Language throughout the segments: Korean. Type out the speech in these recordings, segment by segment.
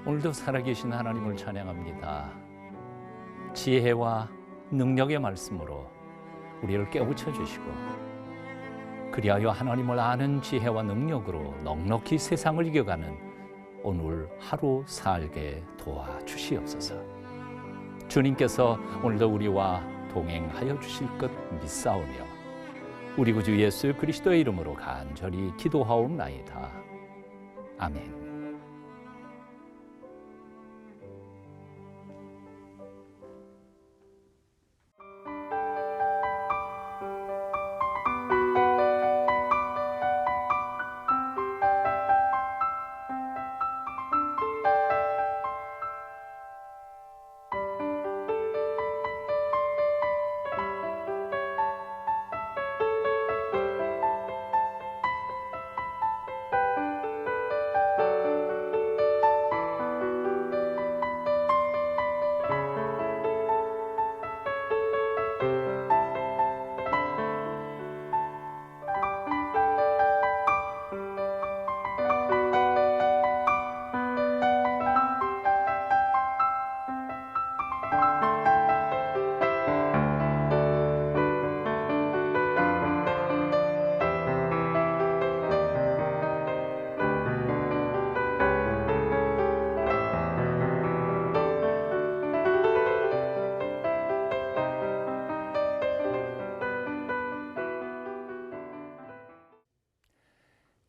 오늘도 살아계신 하나님을 찬양합니다. 지혜와 능력의 말씀으로 우리를 깨우쳐 주시고 그리하여 하나님을 아는 지혜와 능력으로 넉넉히 세상을 이겨가는 오늘 하루 살게 도와주시옵소서. 주님께서 오늘도 우리와 동행하여 주실 것 믿사오며 우리 구주 예수 그리스도의 이름으로 간절히 기도하옵나이다. 아멘.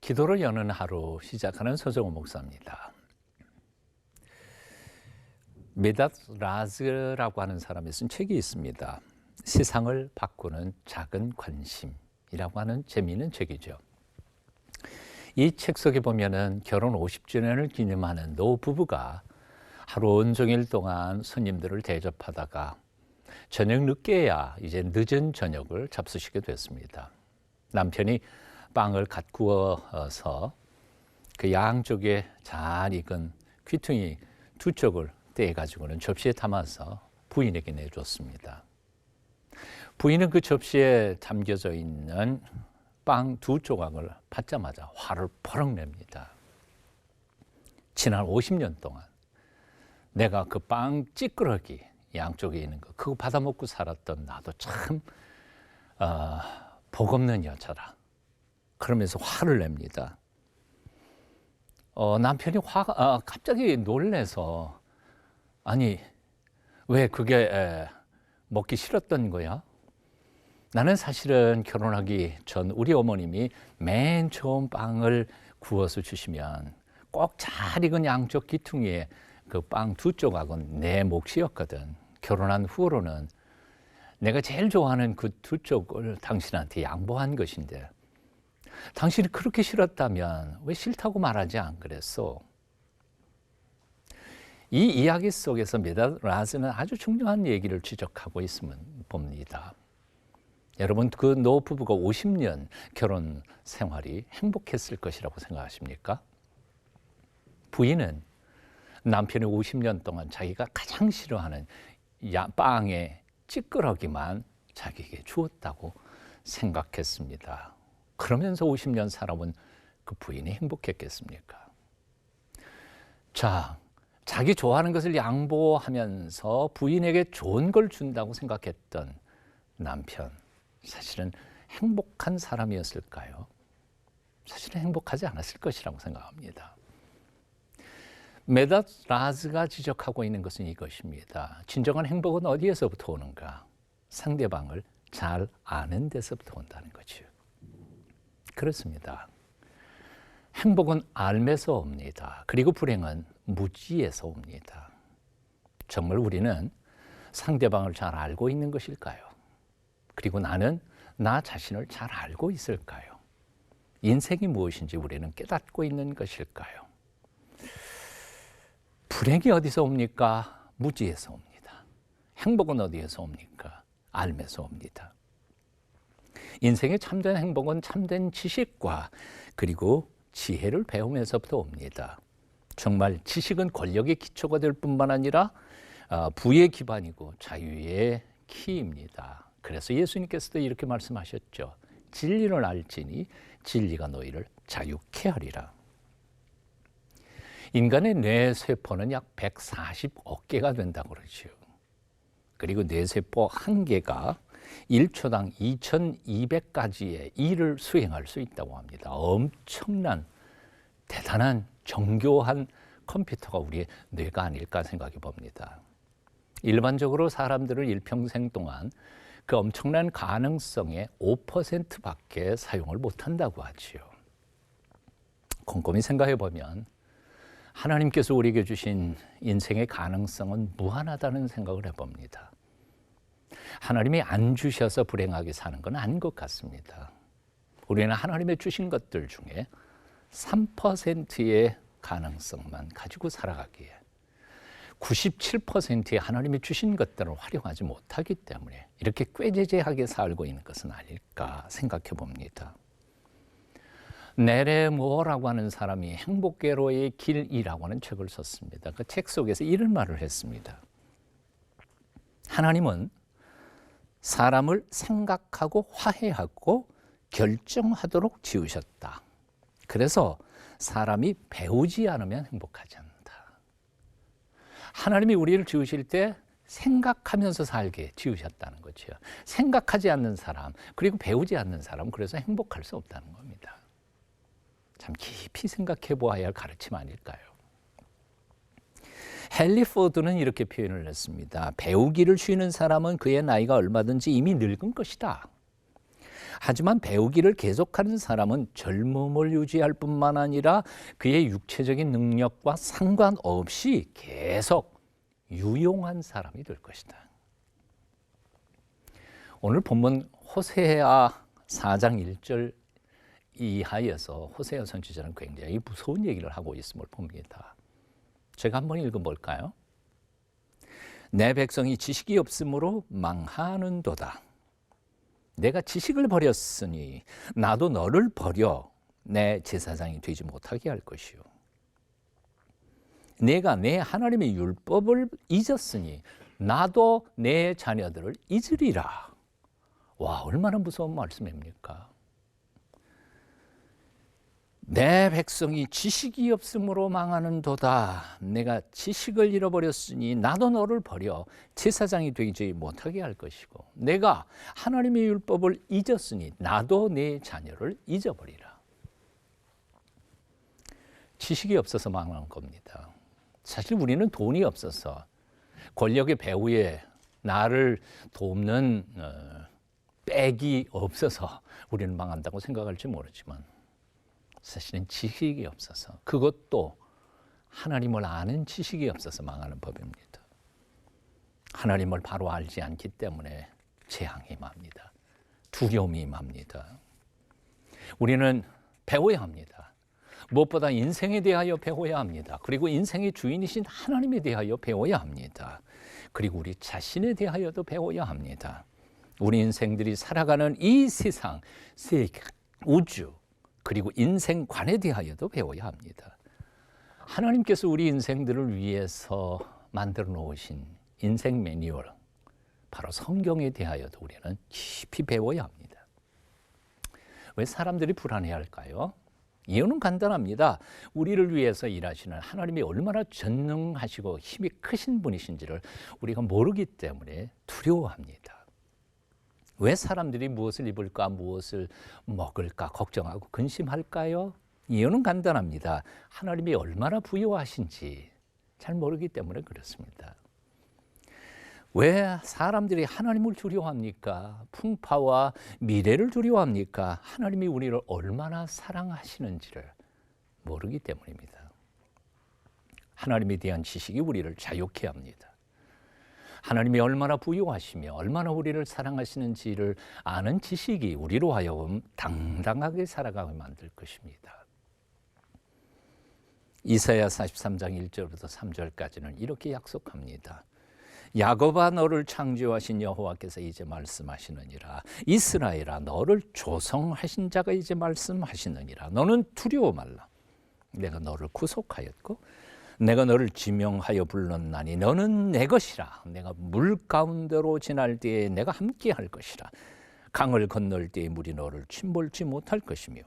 기도를 여는 하루 시작하는 서정호 목사입니다. 메닷 라즈라고 하는 사람이 쓴 책이 있습니다. 세상을 바꾸는 작은 관심이라고 하는 재미있는 책이죠. 이 책 속에 보면은 결혼 50주년을 기념하는 노 부부가 하루 온종일 동안 손님들을 대접하다가 저녁 늦게야 이제 늦은 저녁을 잡수시게 됐습니다. 남편이 빵을 갓 구워서 그 양쪽에 잘 익은 귀퉁이 두 쪽을 떼가지고는 접시에 담아서 부인에게 내줬습니다. 부인은 그 접시에 담겨져 있는 빵 두 조각을 받자마자 화를 버럭 냅니다. 지난 50년 동안 내가 그 빵 찌끄러기 양쪽에 있는 거 그거 받아먹고 살았던 나도 참 복없는 여자라. 그러면서 화를 냅니다. 남편이 갑자기 놀래서 아니 왜 그게 먹기 싫었던 거야? 나는 사실은 결혼하기 전 우리 어머님이 맨 처음 빵을 구워서 주시면 꼭 잘 익은 양쪽 귀퉁이에 그 빵 두 조각은 내 몫이었거든. 결혼한 후로는 내가 제일 좋아하는 그 두 쪽을 당신한테 양보한 것인데 당신이 그렇게 싫었다면 왜 싫다고 말하지 안 그랬어? 이 이야기 속에서 메닷 라즈는 아주 중요한 얘기를 지적하고 있으면 봅니다. 여러분 그 노 부부가 50년 결혼 생활이 행복했을 것이라고 생각하십니까? 부인은 남편이 50년 동안 자기가 가장 싫어하는 빵의 찌끄러기만 자기에게 주었다고 생각했습니다. 그러면서 50년 살아온 그 부인이 행복했겠습니까? 자, 자기 좋아하는 것을 양보하면서 부인에게 좋은 걸 준다고 생각했던 남편, 사실은 행복한 사람이었을까요? 사실은 행복하지 않았을 것이라고 생각합니다. 메닷 라즈가 지적하고 있는 것은 이것입니다. 진정한 행복은 어디에서부터 오는가? 상대방을 잘 아는 데서부터 온다는 거죠. 그렇습니다. 행복은 알면서 옵니다. 그리고 불행은 무지에서 옵니다. 정말 우리는 상대방을 잘 알고 있는 것일까요? 그리고 나는 나 자신을 잘 알고 있을까요? 인생이 무엇인지 우리는 깨닫고 있는 것일까요? 불행이 어디서 옵니까? 무지에서 옵니다. 행복은 어디에서 옵니까? 알면서 옵니다. 인생의 참된 행복은 참된 지식과 그리고 지혜를 배우면서부터 옵니다. 정말 지식은 권력의 기초가 될 뿐만 아니라 부의 기반이고 자유의 키입니다. 그래서 예수님께서도 이렇게 말씀하셨죠. 진리를 알지니 진리가 너희를 자유케 하리라. 인간의 뇌세포는 약 140억 개가 된다고 그러죠. 그리고 뇌세포 한 개가 1초당 2200가지의 일을 수행할 수 있다고 합니다. 엄청난 대단한 정교한 컴퓨터가 우리의 뇌가 아닐까 생각해 봅니다. 일반적으로 사람들을 일평생 동안 그 엄청난 가능성의 5%밖에 사용을 못한다고 하지요. 곰곰이 생각해 보면 하나님께서 우리에게 주신 인생의 가능성은 무한하다는 생각을 해봅니다. 하나님이 안 주셔서 불행하게 사는 건 아닌 것 같습니다. 우리는 하나님의 주신 것들 중에 3%의 가능성만 가지고 살아가기에 97%의 하나님이 주신 것들을 활용하지 못하기 때문에 이렇게 꾀죄죄하게 살고 있는 것은 아닐까 생각해 봅니다. 네레모어라고 하는 사람이 행복계로의 길이라고 하는 책을 썼습니다. 그 책 속에서 이런 말을 했습니다. 하나님은 사람을 생각하고 화해하고 결정하도록 지으셨다. 그래서 사람이 배우지 않으면 행복하지 않는다. 하나님이 우리를 지으실 때 생각하면서 살게 지으셨다는 거죠. 생각하지 않는 사람, 그리고 배우지 않는 사람, 그래서 행복할 수 없다는 겁니다. 참 깊이 생각해 보아야 할 가르침 아닐까요? 헨리 포드는 이렇게 표현을 했습니다. 배우기를 쉬는 사람은 그의 나이가 얼마든지 이미 늙은 것이다. 하지만 배우기를 계속하는 사람은 젊음을 유지할 뿐만 아니라 그의 육체적인 능력과 상관없이 계속 유용한 사람이 될 것이다. 오늘 본문 호세아 4장 1절 이하에서 호세아 선지자는 굉장히 무서운 얘기를 하고 있음을 봅니다. 제가 한번 읽어볼까요? 내 백성이 지식이 없으므로 망하는도다. 내가 지식을 버렸으니 나도 너를 버려 내 제사장이 되지 못하게 할 것이요. 내가 내 하나님의 율법을 잊었으니 나도 내 자녀들을 잊으리라. 와, 얼마나 무서운 말씀입니까? 내 백성이 지식이 없으므로 망하는도다. 내가 지식을 잃어버렸으니 나도 너를 버려 제사장이 되지 못하게 할 것이고 내가 하나님의 율법을 잊었으니 나도 내 자녀를 잊어버리라. 지식이 없어서 망하는 겁니다. 사실 우리는 돈이 없어서 권력의 배후에 나를 돕는 백이 없어서 우리는 망한다고 생각할지 모르지만 사실은 지식이 없어서, 그것도 하나님을 아는 지식이 없어서 망하는 법입니다. 하나님을 바로 알지 않기 때문에 재앙이 임합니다. 두려움이 임합니다. 우리는 배워야 합니다. 무엇보다 인생에 대하여 배워야 합니다. 그리고 인생의 주인이신 하나님에 대하여 배워야 합니다. 그리고 우리 자신에 대하여도 배워야 합니다. 우리 인생들이 살아가는 이 세상, 세계, 우주, 그리고 인생관에 대하여도 배워야 합니다. 하나님께서 우리 인생들을 위해서 만들어 놓으신 인생 매뉴얼, 바로 성경에 대하여도 우리는 깊이 배워야 합니다. 왜 사람들이 불안해할까요? 이유는 간단합니다. 우리를 위해서 일하시는 하나님이 얼마나 전능하시고 힘이 크신 분이신지를 우리가 모르기 때문에 두려워합니다. 왜 사람들이 무엇을 입을까, 무엇을 먹을까 걱정하고 근심할까요? 이유는 간단합니다. 하나님이 얼마나 부유하신지 잘 모르기 때문에 그렇습니다. 왜 사람들이 하나님을 두려워합니까? 풍파와 미래를 두려워합니까? 하나님이 우리를 얼마나 사랑하시는지를 모르기 때문입니다. 하나님에 대한 지식이 우리를 자유케 합니다. 하나님이 얼마나 부유하시며 얼마나 우리를 사랑하시는지를 아는 지식이 우리로 하여금 당당하게 살아가게 만들 것입니다. 이사야 43장 1절부터 3절까지는 이렇게 약속합니다. 야곱아 너를 창조하신 여호와께서 이제 말씀하시느니라. 이스라엘아 너를 조성하신 자가 이제 말씀하시느니라. 너는 두려워 말라. 내가 너를 구속하였고 내가 너를 지명하여 불렀나니 너는 내 것이라. 내가 물 가운데로 지날 때에 내가 함께 할 것이라. 강을 건널 때에 물이 너를 침몰치 못할 것이며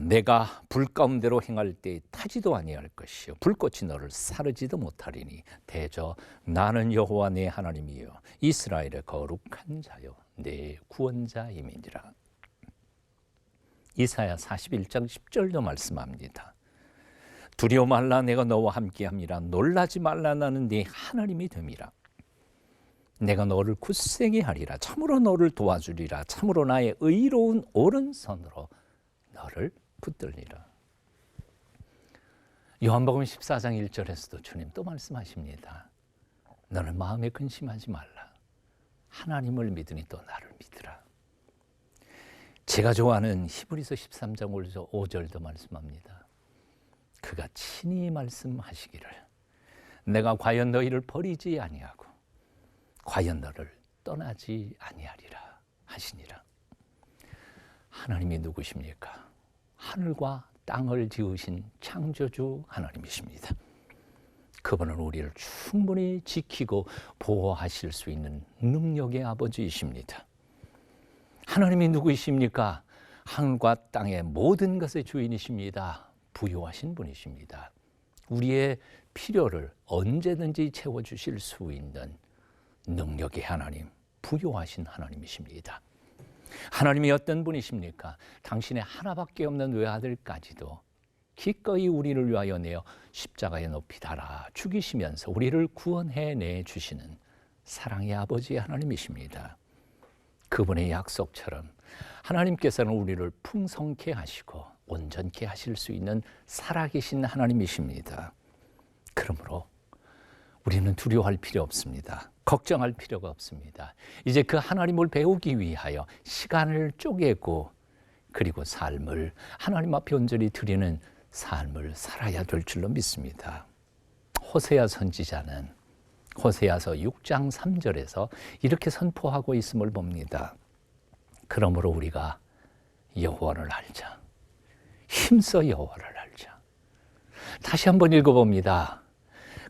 내가 불 가운데로 행할 때 타지도 아니할 것이요 불꽃이 너를 사르지도 못하리니 대저 나는 여호와 내 하나님이요 이스라엘의 거룩한 자요 내 구원자임이니라. 이사야 41장 10절도 말씀합니다. 두려워 말라 내가 너와 함께함이라 놀라지 말라 나는 네 하나님이 됨이라. 내가 너를 굳세게 하리라 참으로 너를 도와주리라 참으로 나의 의로운 오른손으로 너를 붙들리라. 요한복음 14장 1절에서도 주님 또 말씀하십니다. 너는 마음에 근심하지 말라. 하나님을 믿으니 또 나를 믿으라. 제가 좋아하는 히브리서 13장 5절도 말씀합니다. 그가 친히 말씀하시기를 내가 과연 너희를 버리지 아니하고 과연 너를 떠나지 아니하리라 하시니라. 하나님이 누구십니까? 하늘과 땅을 지으신 창조주 하나님이십니다. 그분은 우리를 충분히 지키고 보호하실 수 있는 능력의 아버지이십니다. 하나님이 누구이십니까? 하늘과 땅의 모든 것의 주인이십니다. 부유하신 분이십니다. 우리의 필요를 언제든지 채워주실 수 있는 능력의 하나님, 부유하신 하나님이십니다. 하나님이 어떤 분이십니까? 당신의 하나밖에 없는 외아들까지도 기꺼이 우리를 위하여 내어 십자가에 높이 달아 죽이시면서 우리를 구원해내 주시는 사랑의 아버지 하나님이십니다. 그분의 약속처럼 하나님께서는 우리를 풍성케 하시고 온전케 하실 수 있는 살아계신 하나님이십니다. 그러므로 우리는 두려워할 필요 없습니다. 걱정할 필요가 없습니다. 이제 그 하나님을 배우기 위하여 시간을 쪼개고 그리고 삶을 하나님 앞에 온전히 드리는 삶을 살아야 될 줄로 믿습니다. 호세아 선지자는 호세아서 6장 3절에서 이렇게 선포하고 있음을 봅니다. 그러므로 우리가 여호와를 알자. 힘써 여호와를 알자. 다시 한번 읽어봅니다.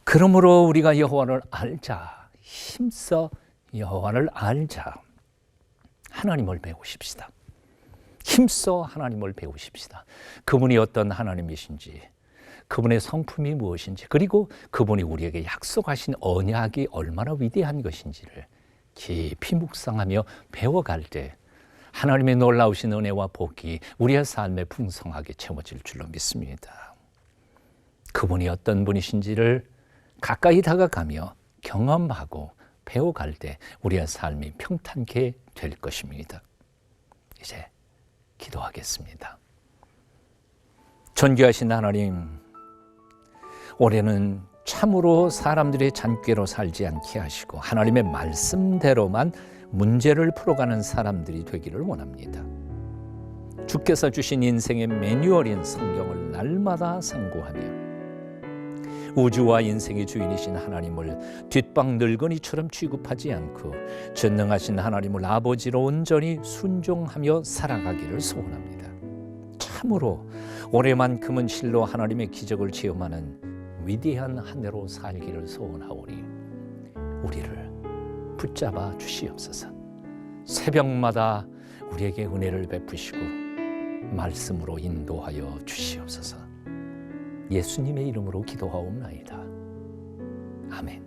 그러므로 우리가 여호와를 알자. 힘써 여호와를 알자. 하나님을 배우십시다. 힘써 하나님을 배우십시다. 그분이 어떤 하나님이신지, 그분의 성품이 무엇인지, 그리고 그분이 우리에게 약속하신 언약이 얼마나 위대한 것인지를 깊이 묵상하며 배워갈 때 하나님의 놀라우신 은혜와 복이 우리의 삶에 풍성하게 채워질 줄로 믿습니다. 그분이 어떤 분이신지를 가까이 다가가며 경험하고 배워갈 때 우리의 삶이 평탄케 될 것입니다. 이제 기도하겠습니다. 존귀하신 하나님, 올해는 참으로 사람들의 잔꾀로 살지 않게 하시고 하나님의 말씀대로만 문제를 풀어가는 사람들이 되기를 원합니다. 주께서 주신 인생의 매뉴얼인 성경을 날마다 상고하며 우주와 인생의 주인이신 하나님을 뒷방 늙은이처럼 취급하지 않고 전능하신 하나님을 아버지로 온전히 순종하며 살아가기를 소원합니다. 참으로 올해만큼은 실로 하나님의 기적을 체험하는 위대한 한 해로 살기를 소원하오니 우리를 붙잡아 주시옵소서. 새벽마다 우리에게 은혜를 베푸시고 말씀으로 인도하여 주시옵소서. 예수님의 이름으로 기도하옵나이다. 아멘.